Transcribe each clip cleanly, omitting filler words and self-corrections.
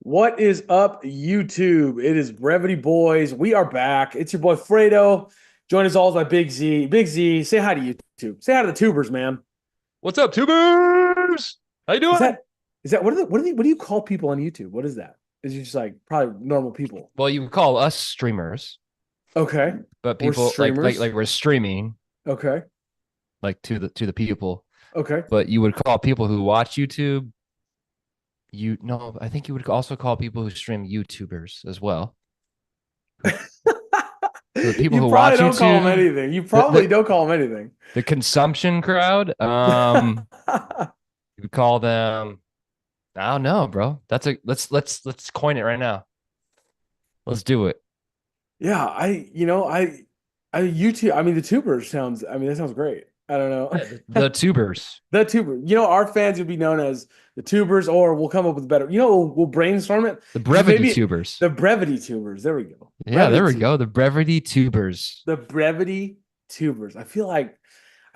What is up, YouTube? It is Brevity Boys. We are back. It's your boy Fredo. Join us all by Big Z. Big Z, say hi to YouTube. Say hi to the tubers, man. What's up, tubers? How you Is doing? that what do you call people on YouTube? What is that? Is it just like probably normal people? Well, you can call us streamers, Okay. but We're people like streamers. we're streaming Okay. like to the people. Okay. But you would call people who watch YouTube. You no, I think you would also call people who stream YouTubers as well. So the people You who probably watch don't call them YouTube, anything. You the probably the, don't call them anything. the consumption crowd, you would call them. I don't know, bro. That's a let's coin it right now. Let's do it. Yeah, YouTube. I mean, the tubers sounds. I mean, that sounds great. I don't know. Yeah, the tubers, The tuber. Our fans would be known as the tubers, or we'll come up with better. We'll brainstorm it. the Just brevity maybe tubers. the brevity tubers. There we go. Yeah, there we Tu- go. The brevity tubers. the brevity tubers. I feel like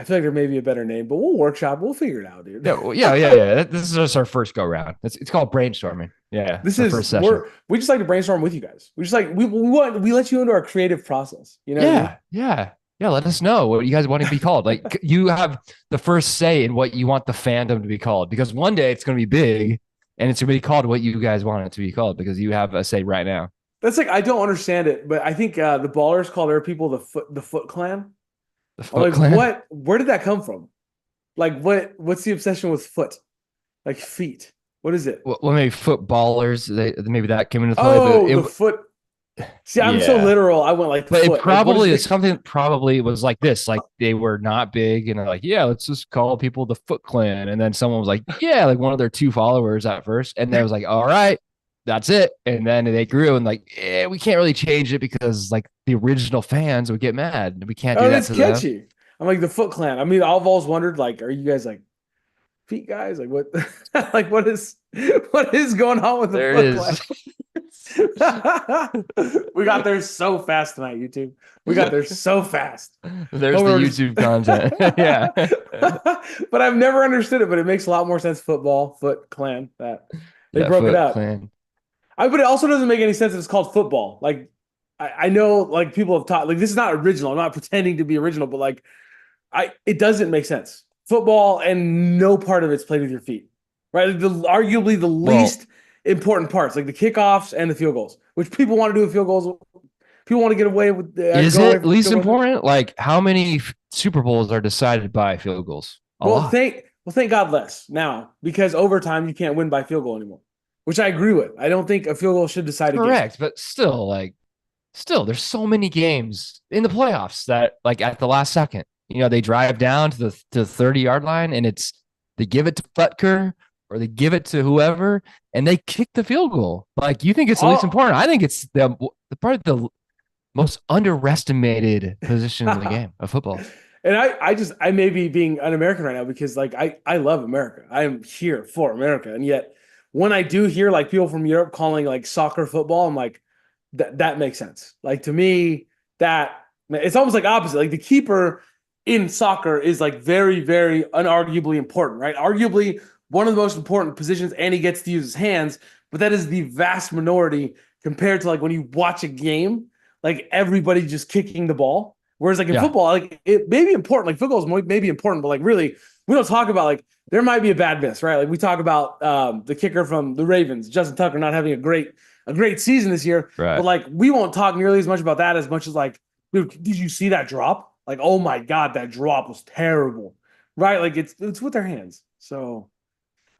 there may be a better name, but we'll workshop. We'll figure it out, dude. Yeah, yeah. This is just our first go round. It's called brainstorming. Yeah, This our is first session. we just like to brainstorm with you guys. We just like we let you into our creative process. You know what I mean? Yeah. Let us know what you guys want to be called. Like you have the first say in what you want the fandom to be called, because one day it's going to be big and it's going to be called what you guys want it to be called, because you have a say right now. That's like I don't understand it, but I think the ballers call their people the Foot Clan. The I'm Foot like, Clan. what? Where did that come from? Like, what's the obsession with foot? Like feet. What is it? Well, maybe footballers. Maybe that came into play, but Oh, the foot. See, I'm so yeah. literal. I went like But it foot. Like, what is probably is the? something probably was like this. Like they were not big and they're like, yeah, let's just call people the Foot Clan. And then someone was like, yeah, like one of their two followers at first. And then it was like, all right, that's it. And then they grew and like, we can't really change it because like the original fans would get mad. We can't do Oh, that it's to them. catchy. I'm like the Foot Clan. I mean, I've always wondered, like, are you guys like feet guys? Like, what? Like, what is going on with the There it Foot Clan? is. We got there so fast tonight, YouTube. We got there so fast. There's Oh, the we're just- YouTube content. Yeah. But I've never understood it, but it makes a lot more sense. Football, Foot Clan, that they Yeah. broke it Foot up. Clan. But it also doesn't make any sense if it's called football. Like, I know, like people have taught, like this is not original. I'm not pretending to be original, but like, it doesn't make sense. Football and no part of it's played with your feet, right? Like arguably the Well, least important parts, like the kickoffs and the field goals, which people want to do with field goals. People want to get away with. is Go away it from least field goals. important? Like how many Super Bowls are decided by field goals? A Well, lot. thank God less now, because overtime you can't win by field goal anymore, which I agree with. I don't think a field goal should decide a game. Correct, but still, there's so many games in the playoffs that like at the last second, they drive down to the 30-yard line and they give it to Futker or they give it to whoever and they kick the field goal. Like you think it's the least All, important? I think it's probably the most underestimated position in the game of football. And I may be being un-American right now because like I love America. I am here for America. And yet when I do hear like people from Europe calling like soccer football, I'm like, that makes sense. Like to me, that it's almost like opposite. Like the keeper in soccer is like very, very unarguably important, right? Arguably one of the most important positions, and he gets to use his hands, but that is the vast minority compared to like when you watch a game, like everybody just kicking the ball. Whereas like in Yeah. football, like it may be important, like football is maybe important, but like really, we don't talk about like there might be a bad miss, right? Like we talk about the kicker from the Ravens, Justin Tucker, not having a great season this year, but Right. like we won't talk nearly as much about that as much as like, dude, did you see that drop? Like, oh my God, that drop was terrible, right? Like it's with their hands. So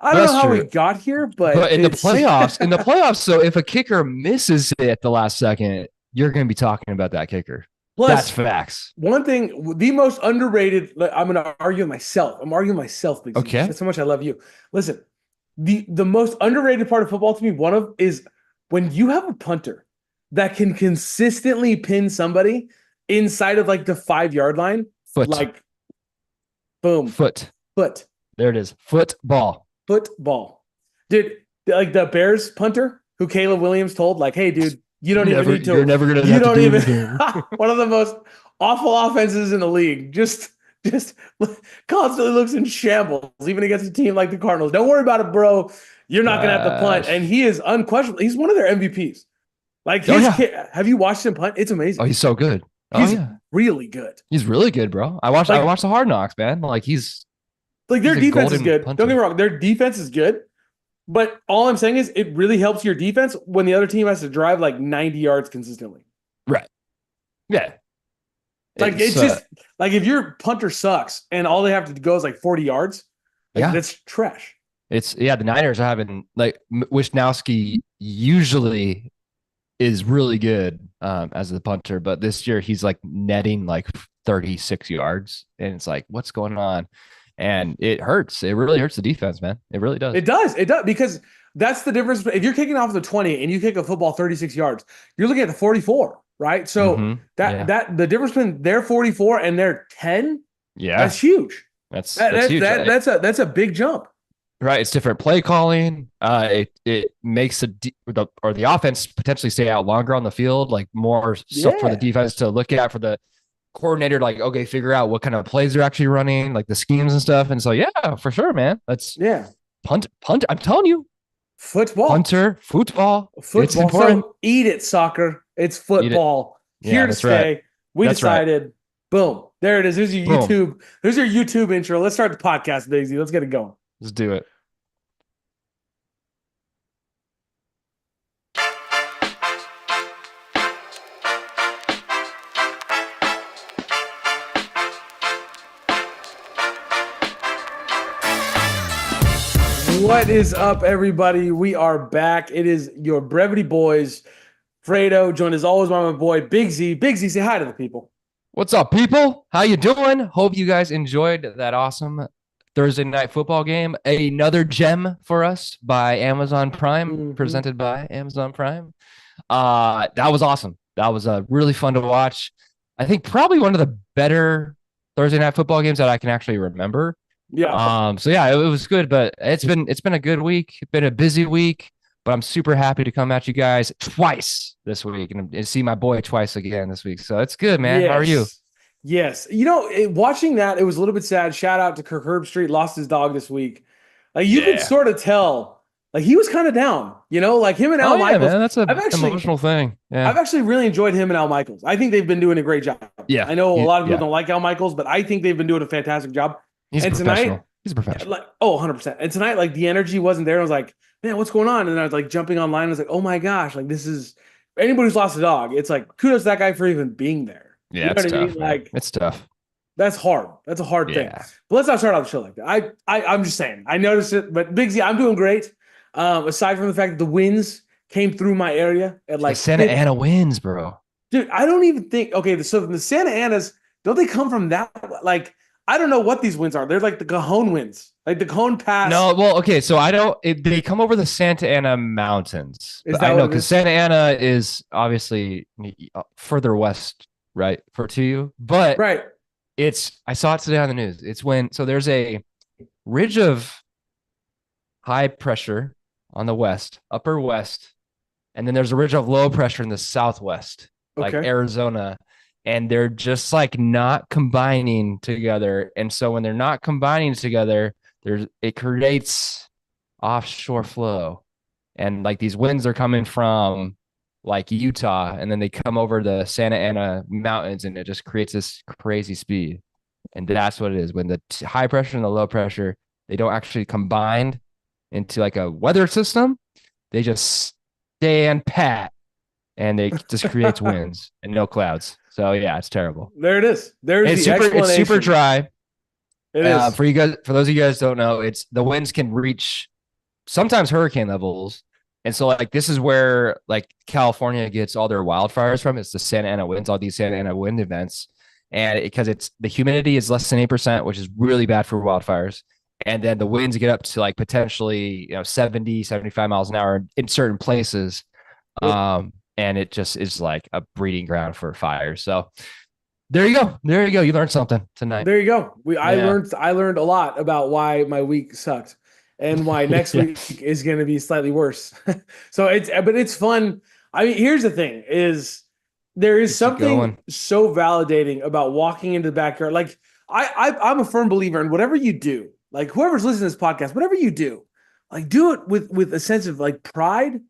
I don't know That's how we true. got here, but But in the it's playoffs, so if a kicker misses it at the last second, you're going to be talking about that kicker. That's plus facts. one thing, the most underrated. I'm going to argue myself. I'm arguing myself, Big Z. Okay. That's how much I love you. Listen, the most underrated part of football to me, one of is when you have a punter that can consistently pin somebody inside of like the 5 yard line, Foot. like boom, Foot. foot, There it is. Football. football. Dude, like the Bears punter who Caleb Williams told, like, hey, dude, you don't even need to. You're never going to You have to don't do even. anything. One of the most awful offenses in the league. Just just constantly looks in shambles, even against a team like the Cardinals. Don't worry about it, bro. You're not gonna have to punt, and Gosh. he is unquestionable. He's one of their MVPs. Like Oh his yeah. kid, have you watched him punt? It's Oh, amazing. he's so good. Oh He's yeah. really good. He's really good, bro. I watched Like the Hard Knocks, man. Like their he's a defense is golden good. Don't get punter. me wrong, their defense is good. But all I'm saying is it really helps your defense when the other team has to drive like 90 yards consistently. Right. Yeah. Like It's it's just like if your punter sucks and all they have to go is like 40 yards, like yeah. that's trash. It's yeah, the Niners are having like Wisnowski usually is really good as a punter, but this year he's like netting like 36 yards, and it's like, what's going on? And it hurts. It really hurts the defense, man. It really does. It does. It does because that's the difference. If you're kicking off the 20 and you kick a football 36 yards, you're looking at the 44, right? So Yeah. that the difference between their 44 and their 10, Yeah. that's huge. That's huge. That's a big jump. Right. It's different play calling. It makes the offense potentially stay out longer on the field, like more stuff for the Yeah. defense to look at, for the coordinator, like, okay, figure out what kind of plays they're actually running, like the schemes and stuff. And so, yeah, for sure, man. That's Yeah. punt. I'm telling you, Football. punter, football. It's Football. important. So eat it, soccer. It's Eat it. football. Yeah, Here to that's stay. right. We That's right. decided. Boom. There it is. There's your Boom. YouTube. There's your YouTube intro. Let's start the podcast, Daisy. Let's get it going. Let's do it. What is up, everybody? We are back. It is your Brevity boys, Fredo, joined as always by my boy Big Z. Big Z, say hi to the people. What's up, people? How you doing? Hope you guys enjoyed that awesome Thursday night football game. Another gem for us by Amazon Prime, presented by Amazon Prime. That was awesome. That was really fun to watch. I think probably one of the better Thursday night football games that I can actually remember. Yeah. So yeah, it was good, but it's been a good week. It's been a busy week, but I'm super happy to come at you guys twice this week and see my boy twice again this week. So it's good, man. Yes. How are you? Yes. You know, watching that, it was a little bit sad. Shout out to Kirk Herbstreit, lost his dog this week. Like you could sort of tell, like he was kind of down, you know, like him and Al Michaels. Man, that's an emotional thing. Yeah. I've actually really enjoyed him and Al Michaels. I think they've been doing a great job. Yeah. I know a lot of people don't like Al Michaels, but I think they've been doing a fantastic job. He's tonight, He's a professional. Like, 100%. And tonight, like the energy wasn't there. I was like, man, what's going on? And I was like jumping online. I was like, oh my gosh, like this is anybody who's lost a dog. It's like kudos to that guy for even being there. Yeah, you know it's what tough. I mean? Like it's tough. That's hard. That's a hard thing. But let's not start off the show like that. I'm just saying. I noticed it, but Big Z, I'm doing great. Aside from the fact that the winds came through my area at like Santa Ana winds, bro. Dude, I don't even think. Okay, so the Santa Anas, don't they come from that? Like, I don't know what these winds are. They're like the Cajon winds, like the Cajon Pass. No, well, okay, so I don't. They come over the Santa Ana mountains. I know because Santa Ana is obviously further west, right, to you. But right, I saw it today on the news. It's there's a ridge of high pressure on the west, upper west, and then there's a ridge of low pressure in the southwest, like Arizona. And they're just like not combining together. And so when they're not combining together, it creates offshore flow. And like these winds are coming from like Utah, and then they come over the Santa Ana mountains, and it just creates this crazy speed. And that's what it is. When the high pressure and the low pressure, they don't actually combine into like a weather system. They just stand pat, and it just creates winds and no clouds. So yeah, it's terrible. There it is. It's super dry. It is. For you guys, for those of you guys who don't know, it's the winds can reach sometimes hurricane levels. And so like this is where like California gets all their wildfires from. It's the Santa Ana winds, all these Santa Ana wind events. And because the humidity is less than 8%, which is really bad for wildfires. And then the winds get up to like potentially, 70, 75 miles an hour in certain places. And it just is like a breeding ground for fires. So there you go. You learned something tonight. There you go. I learned a lot about why my week sucked and why next week is going to be slightly worse. So it's fun. I mean, here's the thing there is something so validating about walking into the backyard. Like I'm a firm believer in whatever you do, like whoever's listening to this podcast, whatever you do, like do it with a sense of like pride,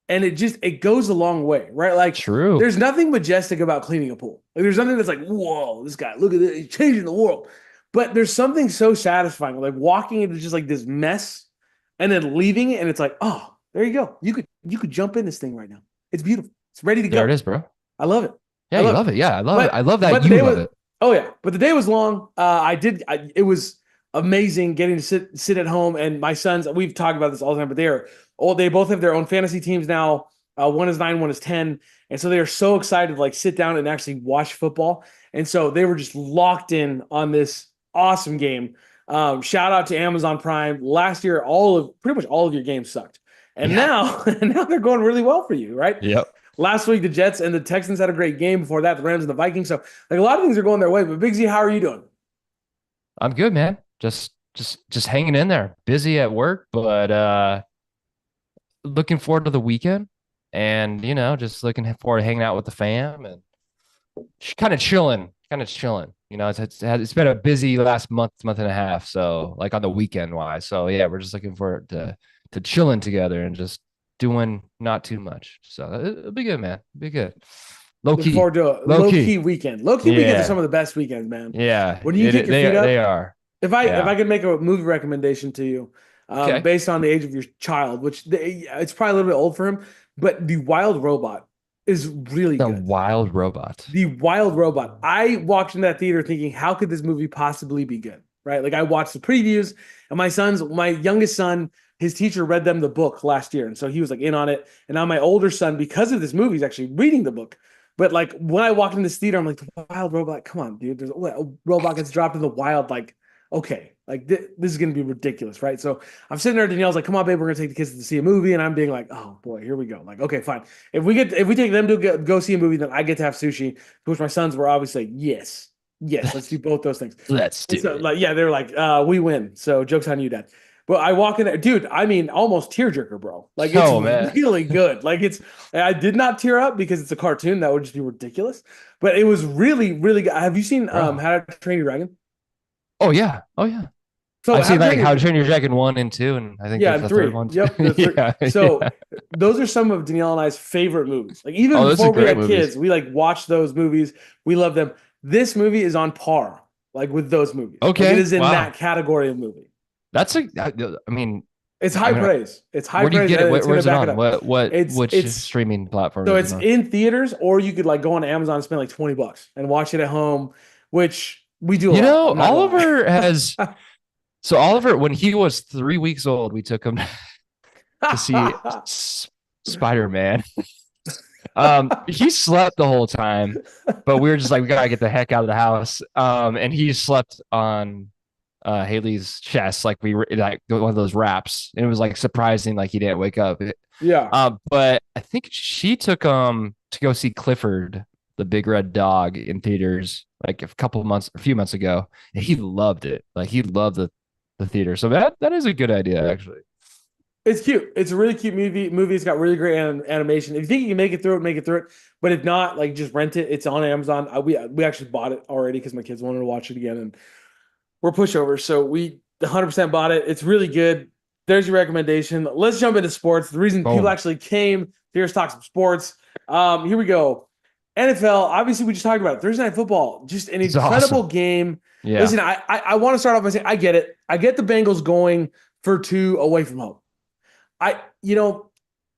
and it goes a long way, right? Like True. there's nothing majestic about cleaning a pool. Like there's nothing that's like, whoa, this guy, look at this, he's changing the world. But there's something so satisfying, like walking into just like this mess and then leaving it, and it's like, oh, there you go. You could jump in this thing right now. It's beautiful. It's ready to There it go. is, bro. I love it. Yeah, I you love it. love it. Yeah, I love it. I But love that but the you day love was it. oh yeah, but the day was long. It was amazing getting to sit at home, and my sons. We've talked about this all the time, but they both have their own fantasy teams now. One is 9, one is 10, and so they are so excited to like sit down and actually watch football. And so they were just locked in on this awesome game. Shout out to Amazon Prime. Last year, pretty much all of your games sucked, and Yeah. now now they're going really well for you, right? Yep. Last week, the Jets and the Texans had a great game. Before that, the Rams and the Vikings. So, like a lot of things are going their way. But Big Z, how are you doing? I'm good, man. Just hanging in there. Busy at work, but looking forward to the weekend and just looking forward to hanging out with the fam and kind of chilling. It's been a busy last month and a half. So like on the weekend wise. So yeah, we're just looking forward to chilling together and just doing not too much. So it'll be good, man. It'll be good. Low Looking key, forward to a low low key. key weekend. Low key weekends are Yeah, some of the best weekends, man. yeah. When you kick your feet They up, are. if I Yeah. could make a movie recommendation to you, Okay. based on the age of your child, it's probably a little bit old for him, but The Wild Robot is really The good. Wild Robot. The Wild Robot. I walked into that theater thinking, how could this movie possibly be good? Right? Like I watched the previews, and my youngest son, his teacher read them the book last year, and so he was like in on it. And now my older son, because of this movie, is actually reading the book. But like when I walked in this theater, I'm like, the Wild Robot. Come on, dude. There's a robot gets dropped in the wild. Like, okay, like this is gonna be ridiculous, right? So I'm sitting there. Danielle's like, "Come on, babe, we're gonna take the kids to see a movie," and I'm being like, "Oh boy, here we go." Like, okay, fine. If we take them to go see a movie, then I get to have sushi. To which my sons were obviously like, yes, yes, let's do both those things. Let's And do so it. like, yeah, they're like, we win. So joke's on you, Dad. But I walk in there, dude. I mean, almost tearjerker, bro. Like it's Oh man. really good. I did not tear up because it's a cartoon. That would just be ridiculous. But it was really, really good. Have you seen Bro. How to Train Your Dragon? Oh yeah. Oh yeah. So I've How seen to like Train How to Your Train Your Dragon 1 and 2, and I think Yeah, there's and the third three. one. Yep, the three. Yeah, So yeah. those are some of Danielle and I's favorite movies. Like even Oh, those are before we great had movies. kids, we like watched those movies. We love them. This movie is on par, like with those movies. Like it Okay. is in Wow. that category of movie. That's I mean, It's I high mean, praise. It's high where do you praise, get it? and it's going to Where's it back it on? up. Which It's streaming platform so is it it's on? in theaters, or you could like go on Amazon and spend like $20 and watch it at home, which we do a lot. I'm not gonna Oliver has lie. so Oliver, when he was 3 weeks old, we took him to see Spider-Man. He slept the whole time, but we were just like, we gotta get the heck out of the house. And he slept on Haley's chest, like we were like one of those wraps. And it was like surprising, like he didn't wake up. Yeah. But I think she took to go see Clifford, the big red dog, in theaters like a few months ago, and he loved it. Like he loved the theater. So that is a good idea, actually. It's cute. It's a really cute movie. It's got really great animation. If you think you can make it through it, make it through it. But if not, like just rent it. It's on Amazon. We actually bought it already because my kids wanted to watch it again, and we're pushovers. So we 100% bought it. It's really good. There's your recommendation. Let's jump into sports. The reason people Boom. actually came here to talk some sports. Here we go. NFL. Obviously, we just talked about it. Thursday Night Football. Just an It's incredible awesome. game. Yeah. Listen, I want to start off by saying I get it. I get the Bengals going for 2 away from home. I you know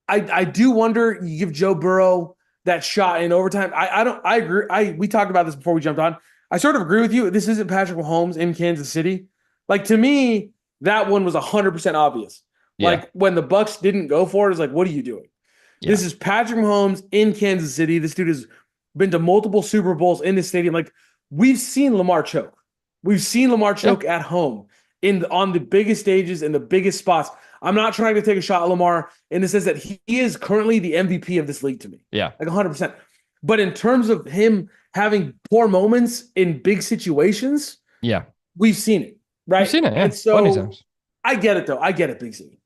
I do wonder. You give Joe Burrow that shot in overtime. I don't. I agree. We talked about this before we jumped on. I sort of agree with you. This isn't Patrick Mahomes in Kansas City. Like to me, that one was 100% obvious. Yeah. Like when the Bucks didn't go for it, it's like, what are you doing? Yeah. This is Patrick Mahomes in Kansas City. This dude has been to multiple Super Bowls in this stadium. Like we've seen Lamar choke. We've seen Lamar choke at home on the biggest stages and the biggest spots. I'm not trying to take a shot at Lamar in the sense that he is currently the MVP of this league to me. Yeah. Like 100%. But in terms of him having poor moments in big situations, Yeah. we've seen it, right? I've seen it. Yeah. And Plenty of so times. I get it, though. I get it, Big C.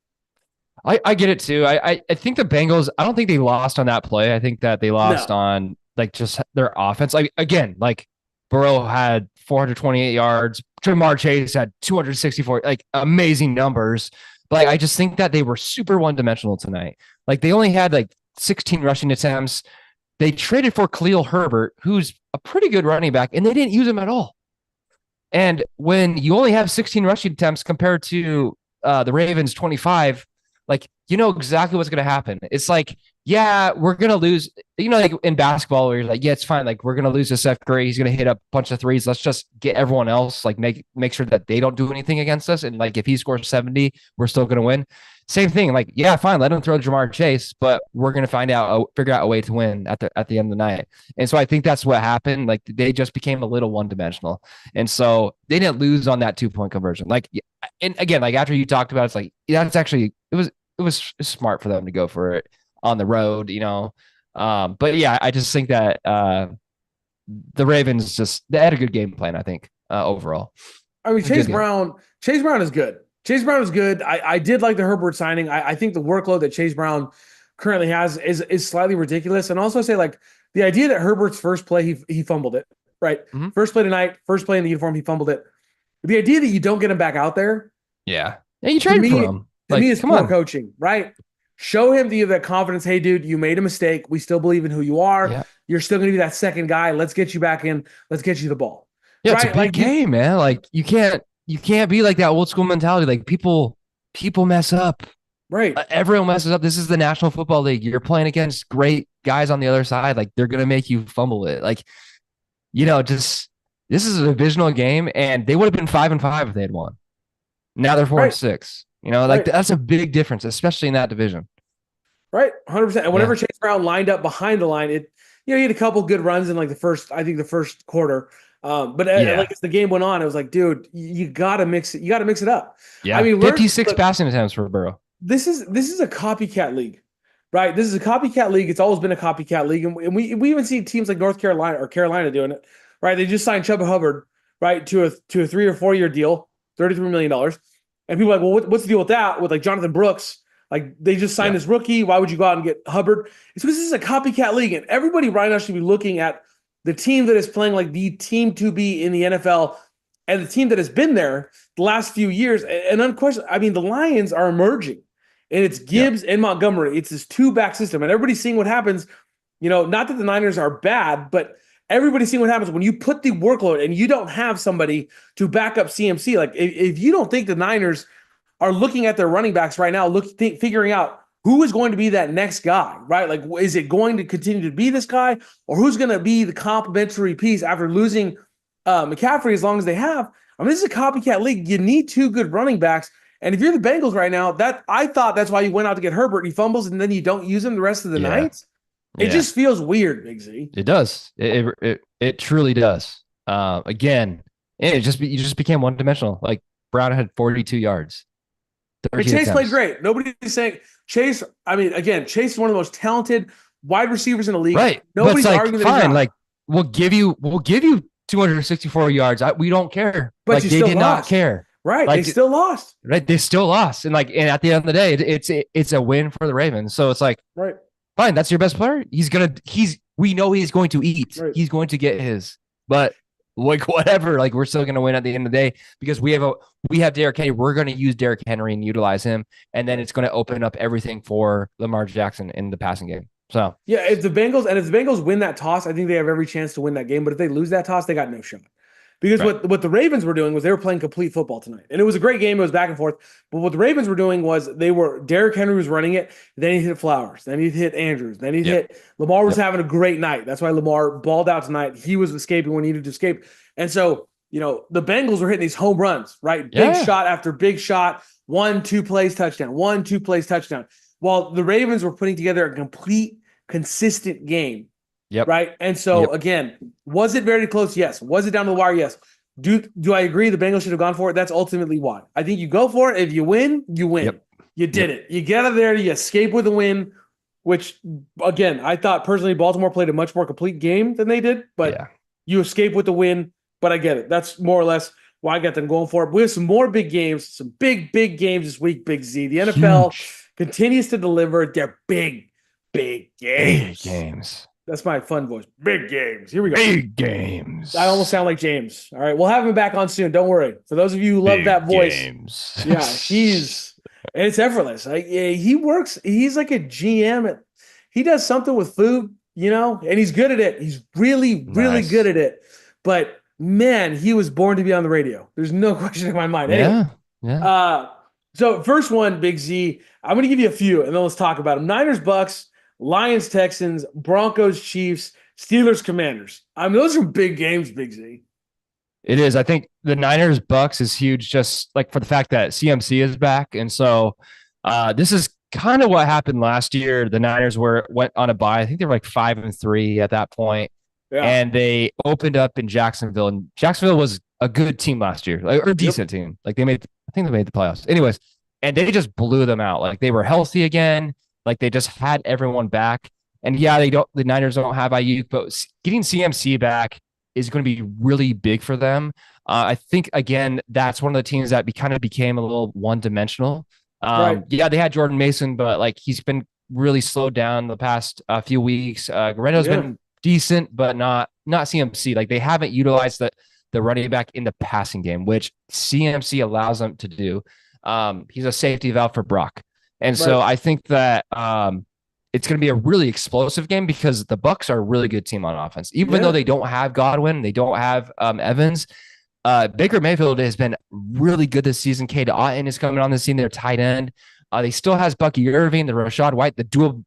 I get it too. I think the Bengals, I don't think they lost on that play. I think that they lost No. on like just their offense. Like again, like Burrow had 428 yards. Jamar Chase had 264, like amazing numbers. But like, I just think that they were super one dimensional tonight. Like they only had like 16 rushing attempts. They traded for Khalil Herbert, who's a pretty good running back, and they didn't use him at all. And when you only have 16 rushing attempts compared to the Ravens 25, like you know exactly what's going to happen. It's like, yeah, we're going to lose. You know, like in basketball, where you're like, yeah, it's fine. Like we're going to lose to Seth Curry. He's going to hit a bunch of threes. Let's just get everyone else, like make sure that they don't do anything against us. And like if he scores 70, we're still going to win. Same thing. Like, yeah, fine, let him throw Jamar Chase, but we're going to figure out a way to win at the end of the night. And so I think that's what happened. Like they just became a little one dimensional. And so they didn't lose on that 2-point conversion. Like, and again, like after you talked about it, it's like, yeah, that's actually, it was smart for them to go for it on the road, you know? But yeah, I just think that, the Ravens they had a good game plan, I think, overall. I mean, Chase Brown is good. Chase Brown is good. I did like the Herbert signing. I think the workload that Chase Brown currently has is slightly ridiculous. And also say like the idea that Herbert's first play, he fumbled it, right? Mm-hmm. First play tonight, first play in the uniform, he fumbled it. The idea that you don't get him back out there. Yeah. Yeah, you traded for him. To me, is poor coaching, right? Show him that confidence. Hey, dude, you made a mistake. We still believe in who you are. Yeah. You're still going to be that second guy. Let's get you back in. Let's get you the ball. Yeah, right? It's a big game, man. Like you can't be like that old school mentality. Like people mess up. Right. Everyone messes up. This is the National Football League. You're playing against great guys on the other side. Like they're going to make you fumble it. Like, you know, just this is a divisional game and they would have been 5-5 if they had won. Now they're 4-6. You know, like that's a big difference, especially in that division. Right. 100%. And whenever Chase Brown lined up behind the line, he had a couple good runs in like the first quarter. But like as the game went on, it was like, dude, you gotta mix it. You gotta mix it up. Yeah. I mean, 56 passing attempts for Burrow. This is a copycat league, right? This is a copycat league. It's always been a copycat league, and we even see teams like North Carolina or Carolina doing it, right? They just signed Chuba Hubbard, right, to a 3 or 4 year deal, $33 million, and people are like, well, what's the deal with that? With like Jonathan Brooks. Like they just signed this rookie. Why would you go out and get Hubbard? It's because this is a copycat league, and everybody right now should be looking at the team that is playing like the team to be in the NFL, and the team that has been there the last few years. And unquestioned, I mean, the Lions are emerging, and it's Gibbs and Montgomery. It's this 2-back system, and everybody's seeing what happens. You know, not that the Niners are bad, but everybody's seeing what happens when you put the workload and you don't have somebody to back up CMC. Like if you don't think the Niners are looking at their running backs right now, figuring out who is going to be that next guy, right? Like, is it going to continue to be this guy, or who's going to be the complementary piece after losing McCaffrey as long as they have? I mean, this is a copycat league. You need 2 good running backs. And if you're the Bengals right now, I thought that's why you went out to get Herbert. He fumbles, and then you don't use him the rest of the nights. It just feels weird, Big Z. It does. It truly does. Again, you just became one dimensional. Like Brown had 42 yards. Chase played great. Nobody's saying Chase. I mean, again, Chase is one of the most talented wide receivers in the league. Right. Nobody's like, arguing that fine. Like we'll give you 264 yards. We don't care. But like, they did not care. Right. Like, they still lost. Right. They still lost. And at the end of the day, it's a win for the Ravens. So it's like, right. Fine. That's your best player. We know he's going to eat. Right. He's going to get his, but like whatever, like we're still going to win at the end of the day because we have Derrick Henry. We're going to use Derrick Henry and utilize him. And then it's going to open up everything for Lamar Jackson in the passing game. So yeah, if the Bengals win that toss, I think they have every chance to win that game. But if they lose that toss, they got no shot. Because what the Ravens were doing was they were playing complete football tonight. And it was a great game. It was back and forth. But what the Ravens were doing was Derrick Henry was running it. Then he hit Flowers. Then he hit Andrews. Then he hit Lamar was having a great night. That's why Lamar balled out tonight. He was escaping when he needed to escape. And so, you know, the Bengals were hitting these home runs, right? Big shot after big shot. 1-2 plays touchdown. 1-2 plays touchdown. While the Ravens were putting together a complete, consistent game. Yep. Right. And so again, was it very close? Yes. Was it down to the wire? Yes. Do I agree the Bengals should have gone for it? That's ultimately why. I think you go for it. If you win, you win. Yep. You did it. You get out of there, you escape with a win, which again, I thought personally Baltimore played a much more complete game than they did, but you escape with the win. But I get it. That's more or less why I got them going for it. We have some more big games, some big games this week, Big Z. The NFL continues to deliver their big games. Big games. That's my fun voice. Big games. Here we go. Big I almost games. sound like James. All right. We'll have him back on soon. Don't worry. For those of you who love that Big voice, yeah, games. he's and it's effortless. Like yeah, he works. He's like a GM. He does something with food, and he's good at it. He's really, really good Nice. at it. But man, he was born to be on the radio. There's no question in my mind. Anyway, Yeah. Yeah. uh, so first one, Big Z. I'm going to give you a few, and then let's talk about them. Niners, Bucks, Lions, Texans, Broncos, Chiefs, Steelers, Commanders. I mean, those are big games, Big Z. It is. I think the Niners Bucks is huge, just like for the fact that CMC is back, and so this is kind of what happened last year. The Niners went on a bye. I think they were like 5-3 at that point, Yeah. and they opened up in Jacksonville. And Jacksonville was a good team last year, like or a Yep. decent team. Like I think they made the playoffs. Anyways, and they just blew them out. Like they were healthy again. Like they just had everyone back. And yeah, they don't. The Niners don't have Ayuk, but getting CMC back is going to be really big for them. I think again, that's one of the teams that kind of became a little one-dimensional. Right. Yeah, they had Jordan Mason, but like he's been really slowed down the past few weeks. Guerrero's Yeah. been decent, but not CMC. Like they haven't utilized the running back in the passing game, which CMC allows them to do. He's a safety valve for Brock, and so Right. I think that it's going to be a really explosive game because the Bucks are a really good team on offense. Even though Yeah. they don't have Godwin, they don't have Evans. Baker Mayfield has been really good this season. Cade Otton is coming on the scene. Their tight end. They still has Bucky Irving, the Rashad White, the dual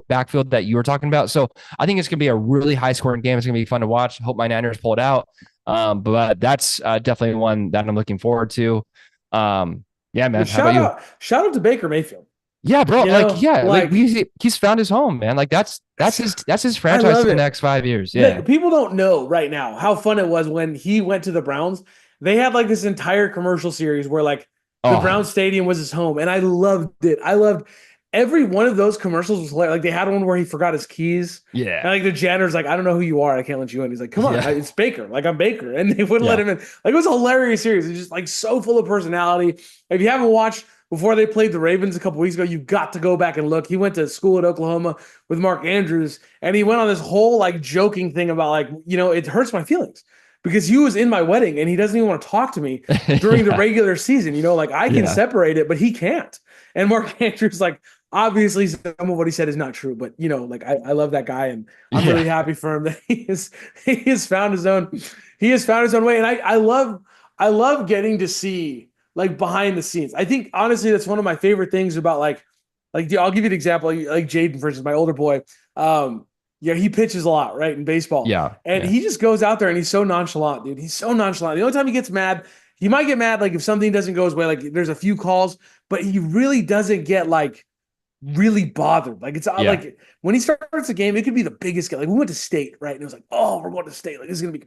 backfield that you were talking about. So I think it's going to be a really high scoring game. It's going to be fun to watch. Hope my Niners pull it out. But that's definitely one that I'm looking forward to. Yeah, man. Well, How about you? shout out to Baker Mayfield. Yeah, bro. Like He's found his home, man. Like that's his I franchise love for the it. next 5 years. Yeah. People don't know right now how fun it was when he went to the Browns. They had like this entire commercial series where like the Oh, Brown Stadium was his home, and I loved it. I loved every one of those commercials was hilarious. Like they had one where he forgot his keys, yeah. and like the janitor's like, "I don't know who you are. I can't let you in." He's like, "Come on, Yeah. it's Baker. Like I'm Baker," and they wouldn't let Yeah. him in. Like it was a hilarious series. It's just like so full of personality. If you haven't watched before they played the Ravens a couple weeks ago, you got to go back and look. He went to school at Oklahoma with Mark Andrews, and he went on this whole like joking thing about like, it hurts my feelings because he was in my wedding and he doesn't even want to talk to me during the Yeah. regular season. Like I can Yeah. separate it, but he can't. And Mark Andrews, like, obviously some of what he said is not true, but like I love that guy and I'm really Yeah. happy for him that he has found his own way. And I love getting to see like behind the scenes. I think honestly that's one of my favorite things about like I'll give you an example. Like Jaden, for instance, my older boy. Yeah, he pitches a lot, right, in baseball. Yeah. And Yeah. he just goes out there and he's so nonchalant, dude. He's so nonchalant. The only time he gets mad, he might get mad like if something doesn't go his way, like there's a few calls, but he really doesn't get like really bothered. Like it's Yeah. like when he starts a game, it could be the biggest game. Like we went to state, right? And it was like, oh, we're going to state. Like this is gonna be.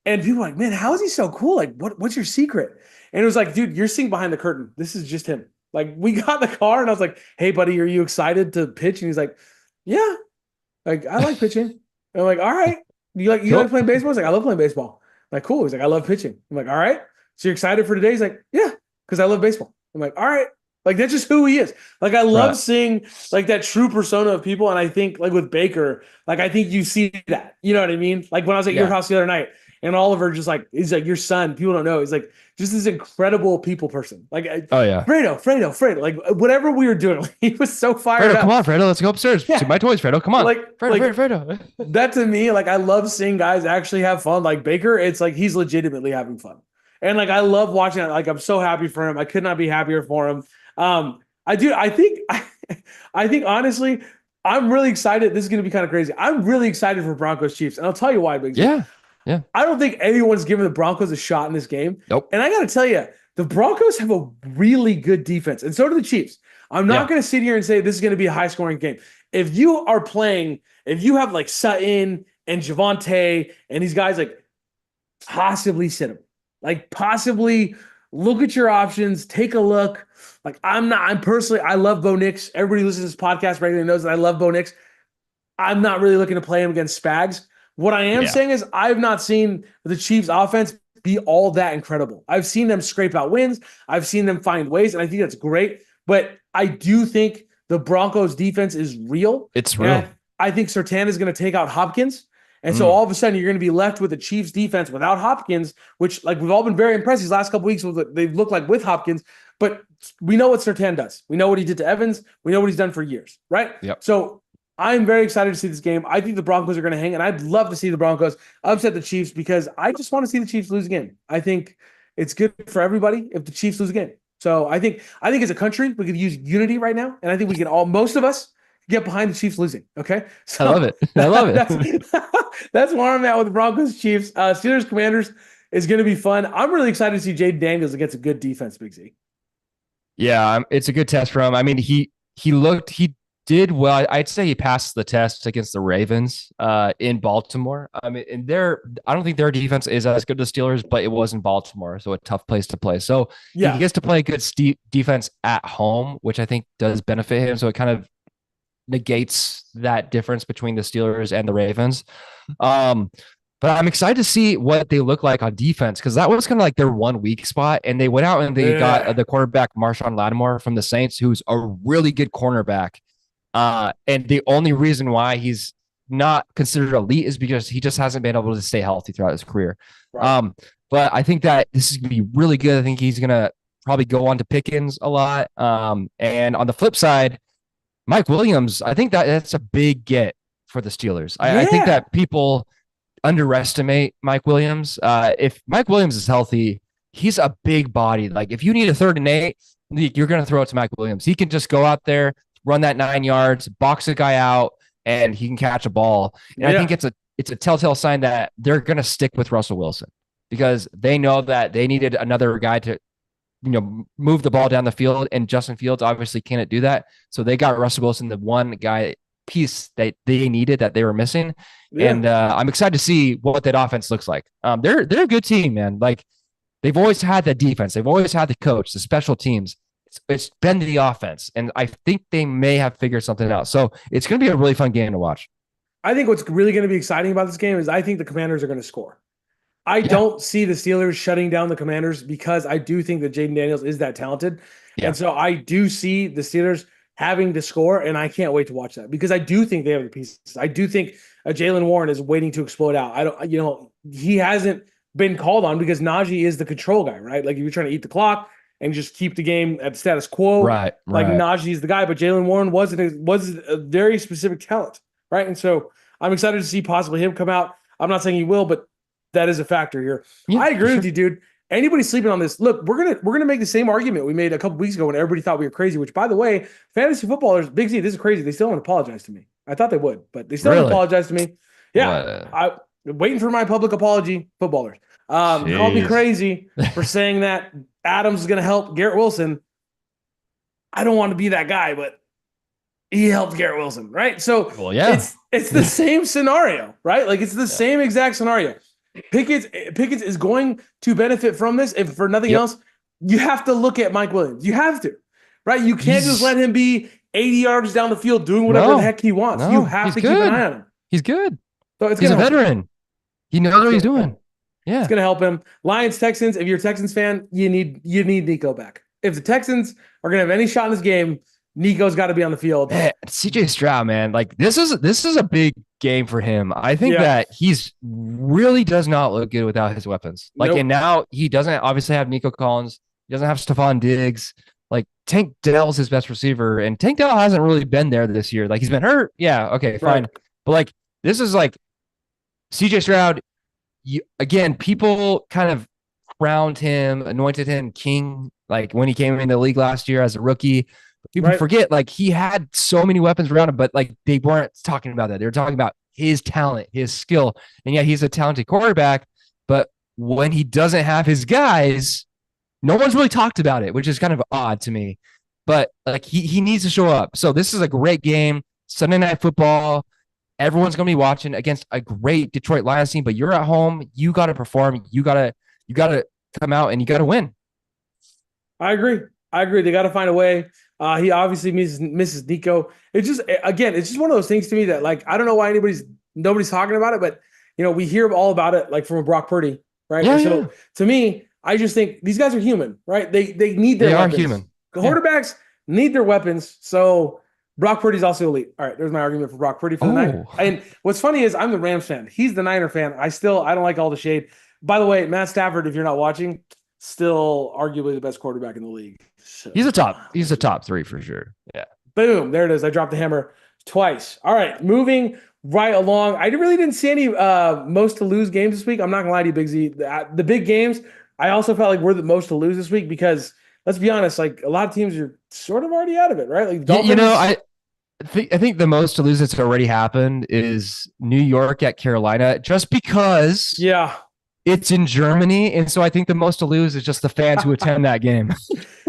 And people are like, man, how is he so cool? Like, what's your secret? And it was like, dude, you're seeing behind the curtain. This is just him. Like we got in the car and I was like, hey, buddy, are you excited to pitch? And he's like, yeah, like I like pitching. And I'm like, all right. You like Cool. playing baseball? He's like, I love playing baseball. I'm like, cool. He's like, I love pitching. I'm like, all right. So you're excited for today? He's like, yeah, because I love baseball. I'm like, all right. Like that's just who he is. Like I love Right. seeing like that true persona of people. And I think like with Baker, like I think you see that. You know what I mean? Like when I was at your Yeah. house the other night and Oliver just like he's like your son, people don't know. He's like just this incredible people person. Like Oh yeah. Fredo. Like whatever we were doing, like, he was so fired Fredo, come up. on, Fredo. Let's go upstairs. Yeah. See my toys, Fredo. Come on. Like Fredo. that to me, like I love seeing guys actually have fun. Like Baker, it's like he's legitimately having fun. And like I love watching it. Like I'm so happy for him. I could not be happier for him. I think honestly, I'm really excited. This is gonna be kind of crazy. I'm really excited for Broncos Chiefs. And I'll tell you why, Big Z. Yeah. Yeah. I don't think anyone's given the Broncos a shot in this game. Nope. And I gotta tell you, the Broncos have a really good defense, and so do the Chiefs. I'm not Yeah. gonna sit here and say this is gonna be a high scoring game. If you have like Sutton and Javante and these guys, like possibly sit them. Like possibly look at your options, take a look. Like I'm personally, I love Bo Nix. Everybody who listens to this podcast regularly knows that I love Bo Nix. I'm not really looking to play him against Spags. What I am Yeah. saying is I've not seen the Chiefs offense be all that incredible. I've seen them scrape out wins. I've seen them find ways, and I think that's great. But I do think the Broncos defense is real. It's And I real. I think Surtain is going to take out Hopkins. And so Mm. all of a sudden, you're going to be left with the Chiefs defense without Hopkins, which, like, we've all been very impressed these last couple weeks with what they've looked like with Hopkins. But we know what Surtain does. We know what he did to Evans. We know what he's done for years, right? Yep. So I'm very excited to see this game. I think the Broncos are going to hang, and I'd love to see the Broncos upset the Chiefs because I just want to see the Chiefs lose again. I think it's good for everybody if the Chiefs lose again. So I think as a country, we could use unity right now, and I think we can all, most of us, get behind the Chiefs losing. Okay, I love so it. I love that's it. that's where I'm at with the Broncos Chiefs. Steelers Commanders is going to be fun. I'm really excited to see Jaden Daniels against a good defense, Big Z. Yeah, it's a good test for him. I mean, he did well. I'd say he passed the test against the Ravens in Baltimore. I mean, I don't think their defense is as good as the Steelers, but it was in Baltimore, so a tough place to play. So he Yeah, gets to play a good defense at home, which I think does benefit him. So it kind of negates that difference between the Steelers and the Ravens. Um, but I'm excited to see what they look like on defense because that was kind of like their one weak spot. And they went out and they got yeah, the quarterback Marshawn Lattimore from the Saints, who's a really good cornerback. And the only reason why he's not considered elite is because he just hasn't been able to stay healthy throughout his career. right. But I think that this is going to be really good. I think he's going to probably go on to Pickens a lot. And on the flip side, Mike Williams, I think that's a big get for the Steelers. I think Yeah, that people underestimate Mike Williams. If Mike Williams is healthy, he's a big body. Like if you need a 3rd and 8, you're going to throw it to Mike Williams. He can just go out there, run that 9 yards, box a guy out, and he can catch a ball. And I think yeah, it's a telltale sign that they're going to stick with Russell Wilson because they know that they needed another guy to move the ball down the field, and Justin Fields obviously can't do that. So they got Russell Wilson, the one guy piece that they needed that they were missing. yeah. And I'm excited to see what that offense looks like. They're a good team, man. Like they've always had that defense. They've always had the coach, the special teams. It's been the offense, and I think they may have figured something out. So it's going to be a really fun game to watch. I think what's really going to be exciting about this game is I think the Commanders are going to score. I Yeah, don't see the Steelers shutting down the Commanders because I do think that Jaden Daniels is that talented. yeah, And so I do see the Steelers having to score, and I can't wait to watch that because I do think they have the pieces. I do think Jalen Warren is waiting to explode out. I don't, he hasn't been called on because Najee is the control guy, right? Like if you're trying to eat the clock and just keep the game at the status quo, right, like right. Najee is the guy, but Jalen Warren was a very specific talent, right? And so I'm excited to see possibly him come out. I'm not saying he will, but that is a factor here. Yeah, I for agree with sure. you, dude. Anybody sleeping on this? Look, we're gonna make the same argument we made a couple weeks ago when everybody thought we were crazy. Which, by the way, fantasy footballers, Big Z, this is crazy. They still don't apologize to me. I thought they would, but they still don't Really? apologize to me. Yeah, What? I waiting for my public apology. Footballers, called me Jeez. crazy for saying that Adams is gonna help Garrett Wilson. I don't want to be that guy, but he helped Garrett Wilson, right? So Well, yeah. it's the same scenario, right? Like it's the same exact scenario. Pickens is going to benefit from this. If for nothing Yep. else, you have to look at Mike Williams. You have to, right? You can't just He's let him be 80 yards down the field doing whatever the heck he wants. You have he's to keep an eye good. on him. He's good. So it's He's gonna a help him. veteran. He knows what he's doing. It's Yeah. gonna help him. Lions Texans. If you're a Texans fan, you need Nico back. If the Texans are gonna have any shot in this game, Nico's got to be on the field. Man, CJ Stroud, man, like this is a big game for him. I think Yeah. that he's really does not look good without his weapons. Like, Nope. and now he doesn't obviously have Nico Collins. He doesn't have Stephon Diggs. Like Tank Dell's his best receiver, and Tank Dell hasn't really been there this year. Like he's been hurt. Yeah, okay, fine. Right. But like this is like CJ Stroud. Again, people kind of crowned him, anointed him king, like when he came in the league last year as a rookie. People Right. forget, like he had so many weapons around him, but like they weren't talking about that. They were talking about his talent, his skill, and yeah, he's a talented quarterback. But when he doesn't have his guys, no one's really talked about it, which is kind of odd to me. But like he needs to show up. So this is a great game, Sunday Night Football. Everyone's going to be watching against a great Detroit Lions team, but you're at home. You got to perform. You got to come out and you got to win. I agree. They got to find a way. He obviously misses Nico. It's just one of those things to me that like I don't know why nobody's talking about it, but we hear all about it like from Brock Purdy, right? Yeah, And so yeah. to me, I just think these guys are human, right? They need their They are weapons. human. Quarterbacks need their weapons. So Brock Purdy's also elite. All right, there's my argument for Brock Purdy for the Niners. Oh, And what's funny is I'm the Rams fan. He's the Niner fan. I don't like all the shade. By the way, Matt Stafford, if you're not watching, still arguably the best quarterback in the league. So he's a top three for sure. Yeah. boom, there it is. I dropped the hammer twice. All right, moving right along. I really didn't see any most to lose games this week. I'm not gonna lie to you, Big Z. The big games, I also felt like we're the most to lose this week because let's be honest, like a lot of teams are sort of already out of it, right? Like Dolphins. I think the most to lose that's already happened is New York at Carolina, just because Yeah. it's in Germany, and so I think the most to lose is just the fans who attend that game.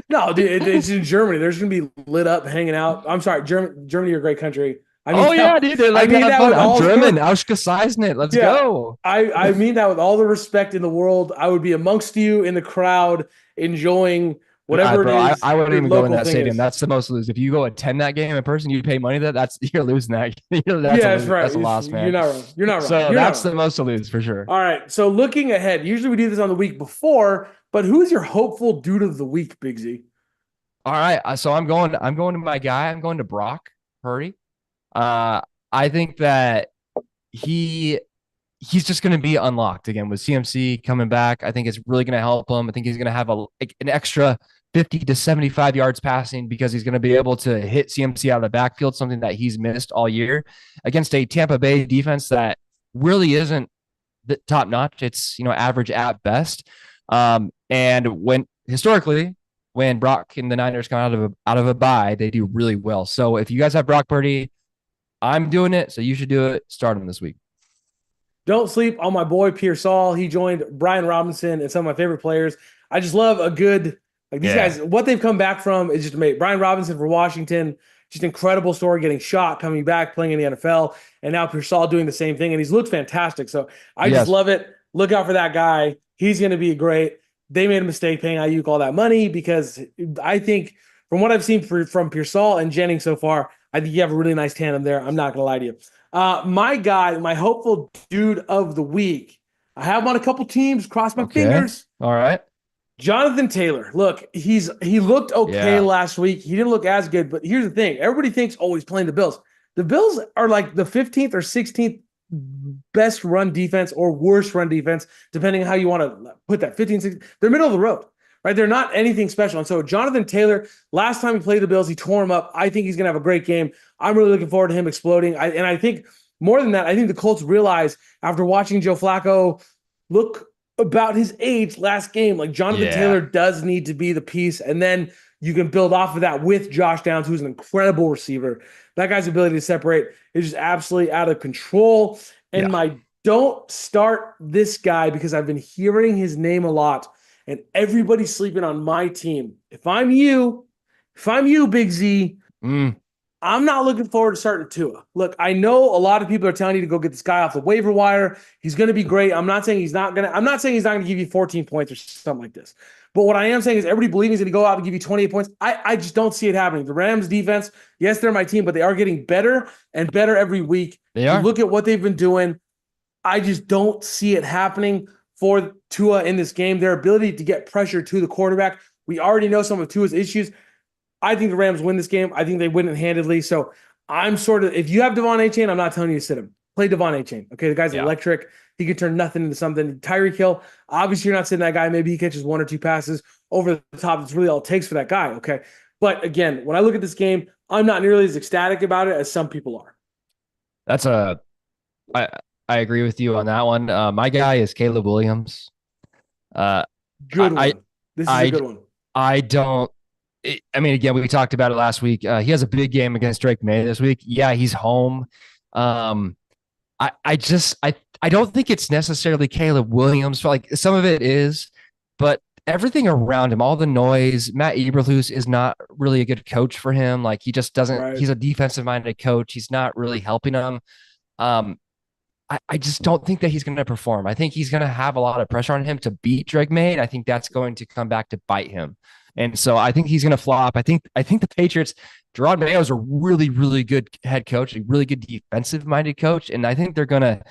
No, dude, it's in Germany. There's gonna be lit up, hanging out. I'm sorry, Germany, are a great country. I mean, Oh yeah, dude, they're like, I mean that fun. with I'm all German. Ausgeseznet. Let's go. I mean that with all the respect in the world. I would be amongst you in the crowd, enjoying whatever Bro, it is. I wouldn't your even go in local that thing stadium. is. That's the most to lose. If you go attend that game in person, you pay money. That's you're losing that. that's Yeah, that's right. That's a loss, You're man. not wrong. You're not wrong. So You're not that's wrong. the most to lose for sure. All right. So looking ahead, usually we do this on the week before, but who's your hopeful dude of the week, Big Z? All right. So I'm going to my guy. I'm going to Brock Purdy. I think that he's just going to be unlocked again with CMC coming back. I think it's really going to help him. I think he's going to have an extra 50 to 75 yards passing because he's going to be able to hit CMC out of the backfield, something that he's missed all year against a Tampa Bay defense that really isn't the top notch. It's, average at best. And when Brock and the Niners come out of a bye, they do really well. So if you guys have Brock Purdy, I'm doing it. So you should do it. Start him this week. Don't sleep on my boy Pearsall. He joined Brian Robinson and some of my favorite players. I just love a good, like these guys, what they've come back from is just amazing. Brian Robinson for Washington, just incredible story, getting shot, coming back, playing in the NFL, and now Pearsall doing the same thing, and he's looked fantastic. So I just love it. Look out for that guy. He's going to be great. They made a mistake paying Ayuk all that money because I think from what I've seen from Pearsall and Jennings so far, I think you have a really nice tandem there. I'm not going to lie to you. My guy, my hopeful dude of the week, I have him on a couple teams, cross my fingers. All right. Jonathan Taylor. Look, he looked okay last week. He didn't look as good, but here's the thing. Everybody thinks, oh, he's playing the Bills. The Bills are like the 15th or 16th best run defense or worst run defense, depending on how you want to put that. 15, 16. They're middle of the road, right? They're not anything special. And so Jonathan Taylor, last time he played the Bills, he tore him up. I think he's going to have a great game. I'm really looking forward to him exploding. And I think more than that, I think the Colts realize after watching Joe Flacco look about his age last game, like Jonathan Taylor does need to be the piece. And then you can build off of that with Josh Downs, who's an incredible receiver. That guy's ability to separate is just absolutely out of control. And my don't start this guy because I've been hearing his name a lot and everybody's sleeping on my team. If I'm you, Big Z, I'm not looking forward to starting Tua. Look, I know a lot of people are telling you to go get this guy off the waiver wire. He's going to be great. I'm not saying he's not going to give you 14 points or something like this. But what I am saying is everybody believes he's going to go out and give you 28 points. I just don't see it happening. The Rams defense, yes, they're my team, but they are getting better and better every week. They are. You look at what they've been doing. I just don't see it happening for Tua in this game. Their ability to get pressure to the quarterback. We already know some of Tua's issues. I think the Rams win this game. I think they win it handedly. So I'm sort of, if you have Devon Achane, I'm not telling you to sit him. Play Devon Achane. Okay, the guy's electric. He can turn nothing into something. Tyreek Hill, obviously you're not sitting that guy. Maybe he catches one or two passes over the top. That's really all it takes for that guy. Okay. But again, when I look at this game, I'm not nearly as ecstatic about it as some people are. I agree with you on that one. My guy is Caleb Williams. Good one. This is a good one. Again, we talked about it last week. He has a big game against Drake May this week. Yeah, he's home. I don't think it's necessarily Caleb Williams. Like some of it is, but everything around him, all the noise. Matt Eberflus is not really a good coach for him. Like he just doesn't. Right. He's a defensive-minded coach. He's not really helping him. I just don't think that he's going to perform. I think he's going to have a lot of pressure on him to beat Drake May, and I think that's going to come back to bite him. And so I think he's going to flop. I think the Patriots, Gerard Mayo is a really, really good head coach, a really good defensive-minded coach, and I think they're going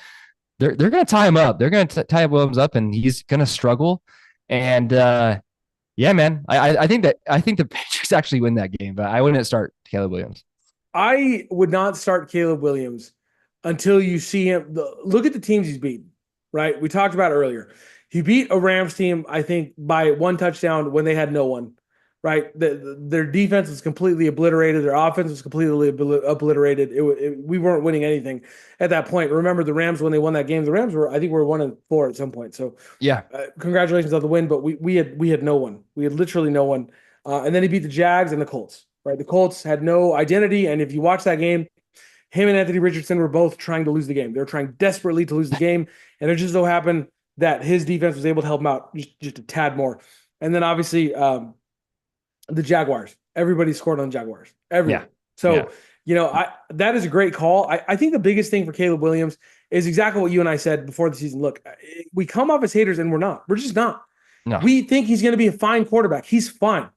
to tie him up. They're going to tie Williams up, and he's going to struggle. And yeah, man, I think the Patriots actually win that game, but I wouldn't start Caleb Williams. I would not start Caleb Williams until you see him. Look at the teams he's beaten, right? We talked about earlier. He beat a Rams team, I think, by one touchdown when they had no one, right? Their defense was completely obliterated. Their offense was completely obliterated. We weren't winning anything at that point. Remember the Rams when they won that game? The Rams were, I think, we were 1-4 at some point. So, Yeah. congratulations on the win. But we had no one. We had literally no one. And then he beat the Jags and the Colts. Right, the Colts had no identity, and if you watch that game, him and Anthony Richardson were both trying to lose the game. They were trying desperately to lose the game, and it just so happened that his defense was able to help him out just a tad more. And then obviously the Jaguars. Everybody scored on Jaguars. Everyone. Yeah. So that is a great call. I think the biggest thing for Caleb Williams is exactly what you and I said before the season. Look, we come off as haters, and we're not. We're just not. No. We think he's going to be a fine quarterback. He's fine.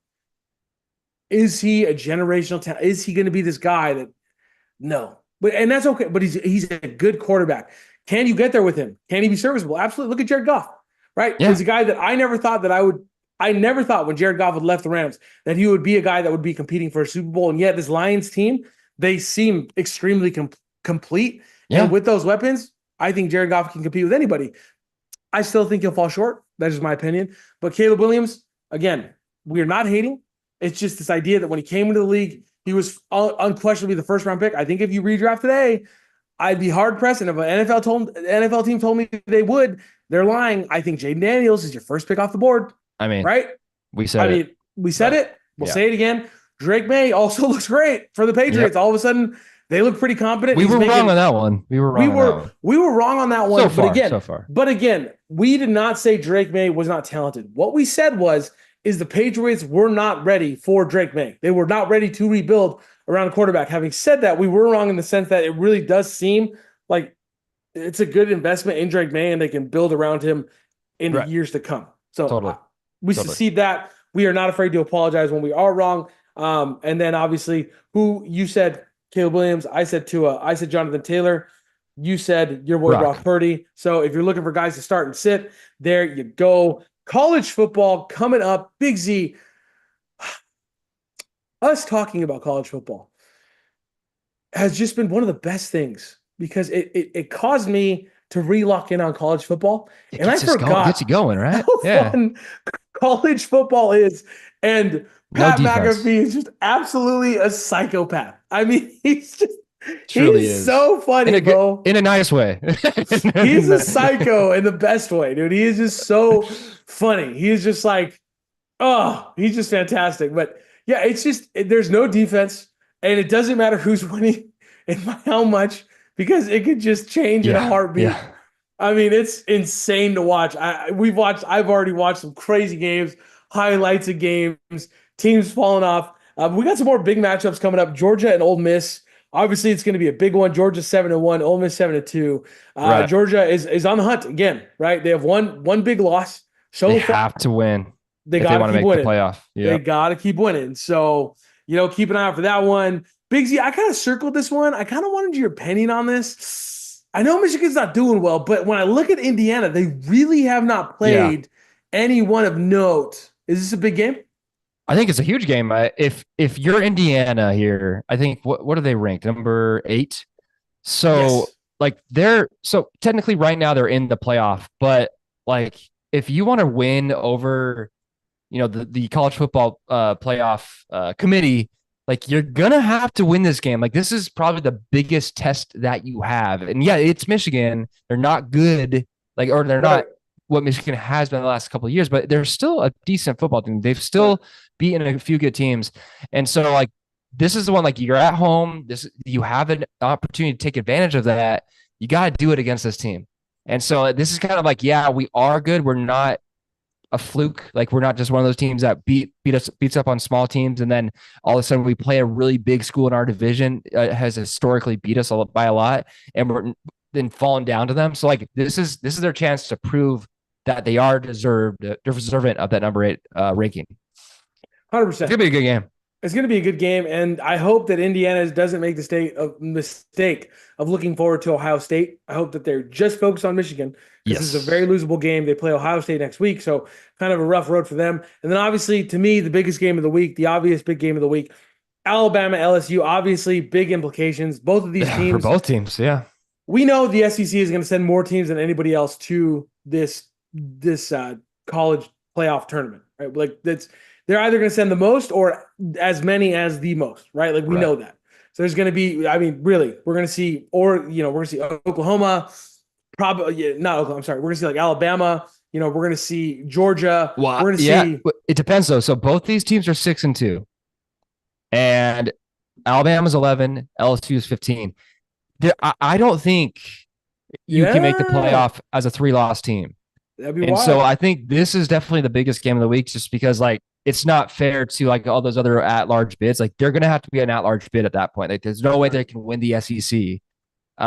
Is he a generational talent? Is he going to be this guy that? No, and that's okay. But he's a good quarterback. Can you get there with him? Can he be serviceable? Absolutely. Look at Jared Goff, right? Yeah. He's a guy that I never thought that I would. I never thought when Jared Goff had left the Rams that he would be a guy that would be competing for a Super Bowl. And yet this Lions team, they seem extremely complete. Yeah. And with those weapons, I think Jared Goff can compete with anybody. I still think he'll fall short. That's just my opinion. But Caleb Williams, again, we are not hating. It's just this idea that when he came into the league, he was unquestionably the first round pick. I think if you redraft today, I'd be hard pressed. And if an NFL team told me they would, they're lying. I think Jaden Daniels is your first pick off the board. I mean, right? We said it. We said it. We'll say it again. Drake May also looks great for the Patriots. Yep. All of a sudden, they look pretty competent. We were wrong on that one. We were wrong on that one. So far. But again, we did not say Drake May was not talented. What we said is the Patriots were not ready for Drake May. They were not ready to rebuild around a quarterback. Having said that, we were wrong in the sense that it really does seem like it's a good investment in Drake May, and they can build around him in the years to come. So we succeed that. We are not afraid to apologize when we are wrong. And then obviously, who you said Caleb Williams, I said Tua, I said Jonathan Taylor. You said your boy Brock Purdy. So if you're looking for guys to start and sit, there you go. College football coming up. Big Z. Us talking about college football has just been one of the best things because it caused me to re-lock in on college football. And I forgot gets you going, right? how fun college football is. And Pat McAfee is just absolutely a psychopath. I mean, he's so funny, bro. In a nice way. He's a psycho in the best way, dude. He is just so funny. He is just like, he's just fantastic. But yeah, it's just, there's no defense, and it doesn't matter who's winning and by how much, because it could just change in a heartbeat. Yeah. I mean, it's insane to watch. I've already watched some crazy games, highlights of games, teams falling off. We got some more big matchups coming up. Georgia and Ole Miss. Obviously, it's going to be a big one. Georgia 7-1, Ole Miss 7-2. Georgia is on the hunt again, right? They have one big loss. So they have to win. They got to keep winning. The playoff. Yep. They got to keep winning. So, keep an eye out for that one. Big Z, I kind of circled this one. I kind of wanted your opinion on this. I know Michigan's not doing well, but when I look at Indiana, they really have not played anyone of note. Is this a big game? I think it's a huge game. If you're Indiana here, I think what are they ranked? Number 8. So so technically right now they're in the playoff, but like if you want to win over, the college football playoff committee, like you're gonna have to win this game. Like this is probably the biggest test that you have. And yeah, it's Michigan. They're not good, or they're not what Michigan has been the last couple of years, but they're still a decent football team. They've still beaten a few good teams. And so this is the one, you're at home, you have an opportunity to take advantage of that. You got to do it against this team. And so this is kind of we are good. We're not a fluke. We're not just one of those teams that beats up on small teams. And then all of a sudden we play a really big school in our division, has historically beat us by a lot. And we're then falling down to them. So this is their chance to prove that they are deservant of that number 8 ranking. 100%. It's going to be a good game. It's going to be a good game, and I hope that Indiana doesn't make the mistake of looking forward to Ohio State. I hope that they're just focused on Michigan. This is a very losable game. They play Ohio State next week, so kind of a rough road for them. And then obviously, to me, the biggest game of the week, the obvious big game of the week, Alabama, LSU, obviously big implications. Both of these For teams, both teams, yeah. we know the SEC is going to send more teams than anybody else to this college playoff tournament, right? Like they're either going to send the most or as many as the most, right? Like we Right. know that. So there's going to be, I mean, really, we're going to see, or we're going to see Oklahoma, probably not Oklahoma. I'm sorry, we're going to see like Alabama. We're going to see Georgia. Well, We're going to yeah, see. it depends though. So both these teams are 6-2, and Alabama's 11, LSU is 15. I don't think you can make the Yeah, playoff as a 3-loss team. that'd be And so wild. I think this is definitely the biggest game of the week, just because like it's not fair to like all those other at-large bids. Like they're going to have to be an at-large bid at that point. Like there's no way they can win the SEC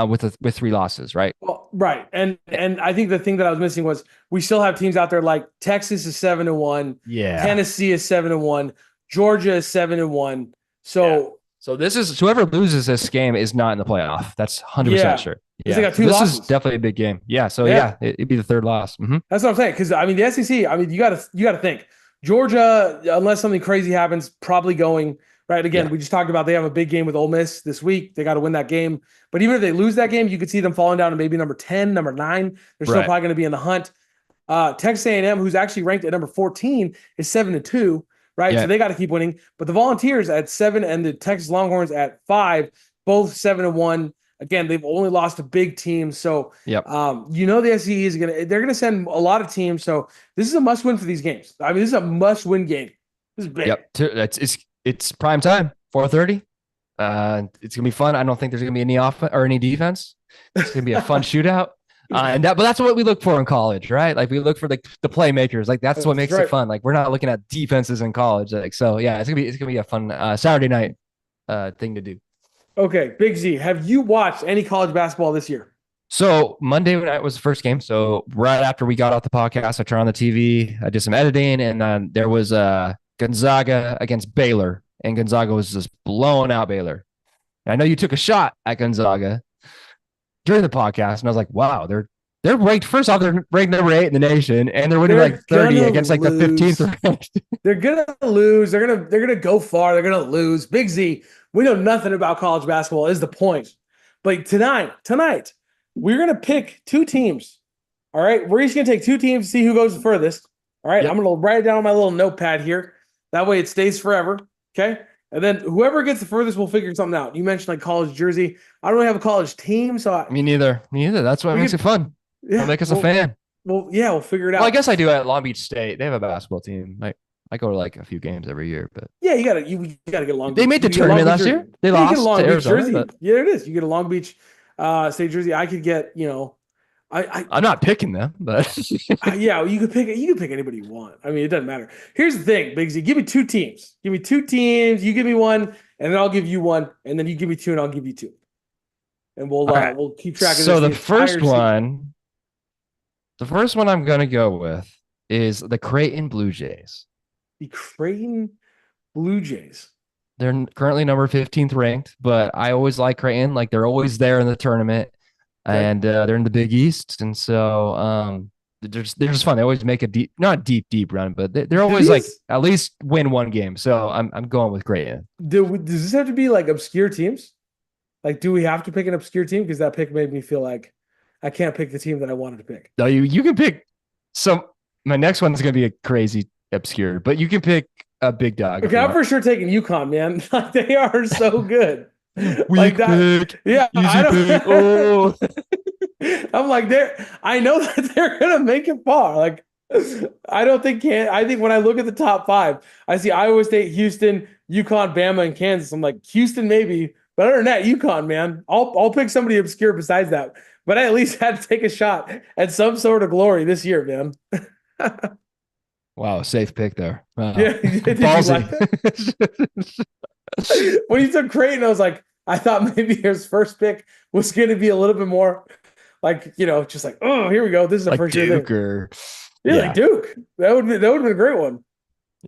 with 3 losses, right? Well, right, and I think the thing that I was missing was we still have teams out there like Texas is 7-1, Yeah. Tennessee is 7-1, Georgia is 7-1. Yeah. So So this is whoever loses this game is not in the playoff. That's 100% yeah, sure. because they Yeah. got So two this is losses. definitely a big game. Yeah. So Yeah, yeah, it'd be the third loss. Mm-hmm. that's what I'm saying. Because I mean, the SEC. I mean, you got to think Georgia, unless something crazy happens, probably going right. Again, Yeah. we just talked about they have a big game with Ole Miss this week. They got to win that game. But even if they lose that game, you could see them falling down to maybe number 10, number 9. They're still Right. probably going to be in the hunt. Texas A&M, who's actually ranked at number 14, is 7-2. Right, so Yeah. they got to keep winning. But the Volunteers at 7 and the Texas Longhorns at 5, both 7-1. Again, they've only lost to big teams, so Yep. the SEC is they're gonna send a lot of teams. So this is a must win for these games. I mean, this is a must win game. This is big. Yep. It's prime time, 4:30. It's gonna be fun. I don't think there's gonna be any offense or any defense. It's gonna be a fun shootout. But that's what we look for in college, right? Like we look for like the playmakers. Like that's what That's makes right. it fun. Like we're not looking at defenses in college. Like so, yeah, it's gonna be a fun Saturday night thing to do. Okay, Big Z, have you watched any college basketball this year? So Monday night was the first game. So right after we got off the podcast, I turned on the TV. I did some editing, and then there was Gonzaga against Baylor, and Gonzaga was just blowing out Baylor. And I know you took a shot at Gonzaga during the podcast, and I was like, wow, they're ranked first off. They're ranked number 8 in the nation, and they're winning They're like 30 gonna against like the lose. 15th ranked. They're gonna lose. They're gonna go far. They're gonna lose. Big Z, we know nothing about college basketball. Is the point? But tonight, we're gonna pick two teams. All right, we're each gonna take two teams to see who goes the furthest. All right, Yep. I'm gonna write it down on my little notepad here. That way, it stays forever. Okay, and then whoever gets the furthest will figure something out. You mentioned like college jersey. I don't really have a college team, so Me neither. Me neither. That's what we makes could- it fun. It'll make us a fan. Well, yeah, we'll figure it out. Well, I guess I do at Long Beach State. They have a basketball team. I go to like a few games every year, but Yeah, you gotta get a Long they Beach. made the You get a Long tournament Beach last jersey. year. They Yeah, you lost get a Long to Beach Arizona, jersey. but Yeah, it is. You get a Long Beach State jersey. I could get, I'm not picking them. But yeah, you could pick anybody you want. I mean, it doesn't matter. Here's the thing, Big Z. Give me two teams. Give me two teams. You give me one, and then I'll give you one, and then you give me two, and I'll give you two. And Okay. we'll keep track of So this. the first one I'm gonna go with is the Creighton Blue Jays. The Creighton Blue Jays. They're currently number 15th ranked, but I always like Creighton. Like they're always there in the tournament, Okay. and they're in the Big East, and so they're just fun. They always make a not deep run, but they're always like at least win one game. So I'm going with Creighton. Does this have to be like obscure teams? Like, do we have to pick an obscure team? Because that pick made me feel like I can't pick the team that I wanted to pick. No, you can pick some. My next one's gonna be a crazy obscure, but you can pick a big dog. Okay, I'm for sure taking UConn, man. Like they are so good. Weak Like that. pick. Yeah, Easy I pick. don't. Oh, I'm like I know that they're gonna make it far. Like I don't think I think when I look at the top 5, I see Iowa State, Houston, UConn, Bama, and Kansas. I'm like Houston maybe, but other than that, UConn, man. I'll pick somebody obscure besides that. But I at least had to take a shot at some sort of glory this year, man. wow, safe pick there. Yeah, did you Ballsy. like that? When you took Creighton, I was like, I thought maybe his first pick was going to be a little bit more like, just like, oh, here we go. This is a like first year Duke thing. or Yeah, like Duke. That would have been a great one.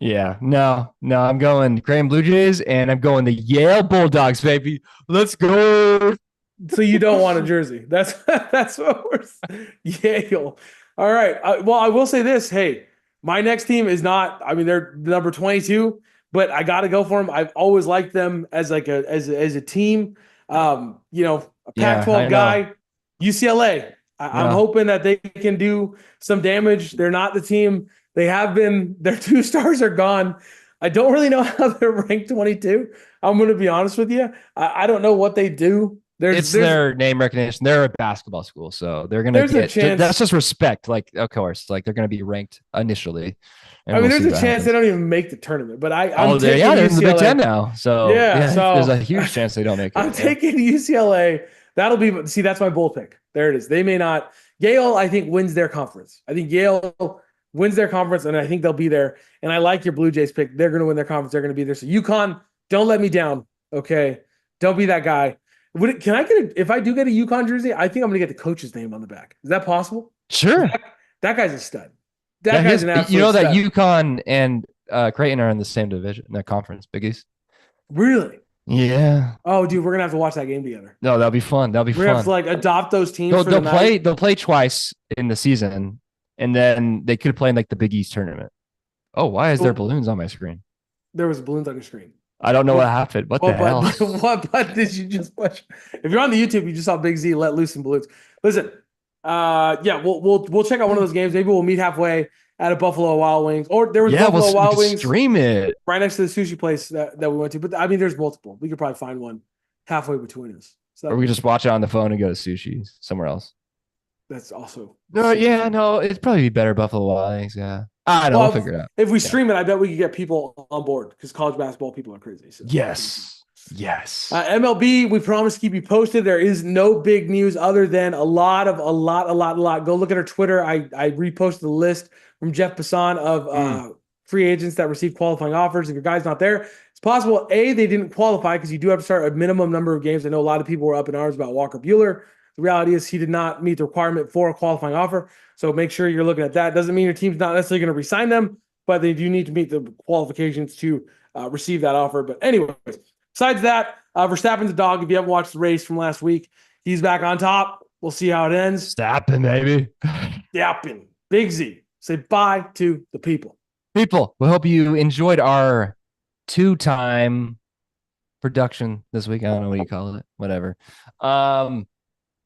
yeah. No, I'm going Creighton Blue Jays, and I'm going the Yale Bulldogs, baby. Let's go. So you don't want a jersey. That's what we're Yale. All right. Well, I will say this. Hey, my next team is not. I mean, they're number 22, but I got to go for them. I've always liked them as like as a team. A Yeah, Pac-12 I know. guy, UCLA. I'm Yeah. hoping that they can do some damage. They're not the team they have been. Their two stars are gone. I don't really know how they're ranked 22. I'm going to be honest with you. I don't know what they do. There's It's there's their name recognition. They're a basketball school, so they're gonna there's a get that's chance. just respect. Like, of course, like they're gonna be ranked initially, I and mean, we'll there's see a what chance they happens. don't even make the tournament. But I'm Oh, they're yeah, taking they're in the Big Ten UCLA. now, so Yeah, yeah, there's so a huge chance they don't make it. I'm Yeah, taking UCLA. That'll be see. That's my bull pick. There it is. They may not. Yale, I think, wins their conference. I think Yale wins their conference, and I think they'll be there. And I like your Blue Jays pick. They're going to win their conference. They're going to be there. So UConn, don't let me down. Okay, don't be that guy. Can I get if I do get a UConn jersey? I think I'm going to get the coach's name on the back. Is that possible? sure. That guy's a stud. That Yeah, he guy's is. an You absolute know that stud. UConn and Creighton are in the same division, in that conference, Big East. Really? Yeah. Oh, dude, we're gonna have to watch that game together. No, that'll be fun. That'll be We're gonna have to fun. like adopt those teams They'll for the they'll night. play they'll play twice in the season, and then they could play in like the Big East tournament. Oh, why is there Oh, balloons on my screen? there was balloons on your screen. I don't know what What happened. What the what hell? button what button did you just push? If you're on the YouTube, you just saw Big Z let loose some balloons. Listen, yeah, we'll check out one of those games. Maybe we'll meet halfway at a Buffalo Wild Wings, or there was Yeah, Buffalo we Wild can Wings stream it, right next to the sushi place that we went to. But I mean, there's multiple. We could probably find one halfway between us. So or that'd we be just watch it on the phone and go to sushi somewhere else. that's also No, super yeah, fun. no, it'd probably be better Buffalo Wild Wings. Yeah, I know. We'll Well, figure it out. if we Yeah. stream it, I bet we could get people on board because college basketball people are crazy. So Yes. Yes. MLB, we promise to keep you posted. There is no big news other than a lot. Go look at our Twitter. I reposted the list from Jeff Passan of Mm. free agents that received qualifying offers. If your guy's not there, it's possible they didn't qualify because you do have to start a minimum number of games. I know a lot of people were up in arms about Walker Bueller. The reality is he did not meet the requirement for a qualifying offer. So make sure you're looking at that. Doesn't mean your team's not necessarily going to resign them, but they do need to meet the qualifications to receive that offer. But anyways, besides that, Verstappen's a dog. If you haven't watched the race from last week, he's back on top. We'll see how it ends. Stapping, baby. Yapping. Big Z. Say bye to the people. People, we hope you enjoyed our two-time production this week. I don't know what you call it. Whatever.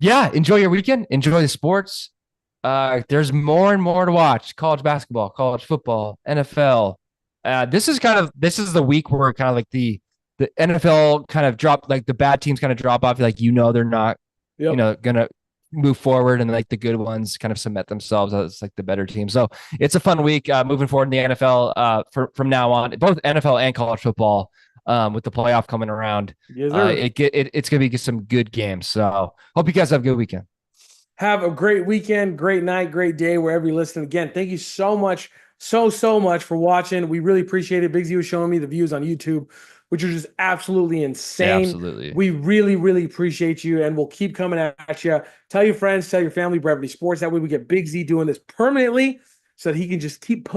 Yeah, enjoy your weekend. Enjoy the sports. There's more and more to watch. College basketball, college football, NFL. This is the week where kind of like the NFL kind of drop, like the bad teams kind of drop off. Like, they're not, Yep. gonna move forward, and like the good ones kind of cement themselves as like the better team. So it's a fun week moving forward in the NFL from now on, both NFL and college football. With the playoff coming around, Yes, sir. it's gonna be some good games. So hope you guys have a good weekend. Have a great weekend, great night, great day, wherever you listen. Again, thank you so much, so much for watching. We really appreciate it. Big Z was showing me the views on YouTube, which are just absolutely insane. Absolutely. We really appreciate you, and we'll keep coming at you. Tell your friends, tell your family, Brevity Sports. That way we get Big Z doing this permanently so that he can just keep posting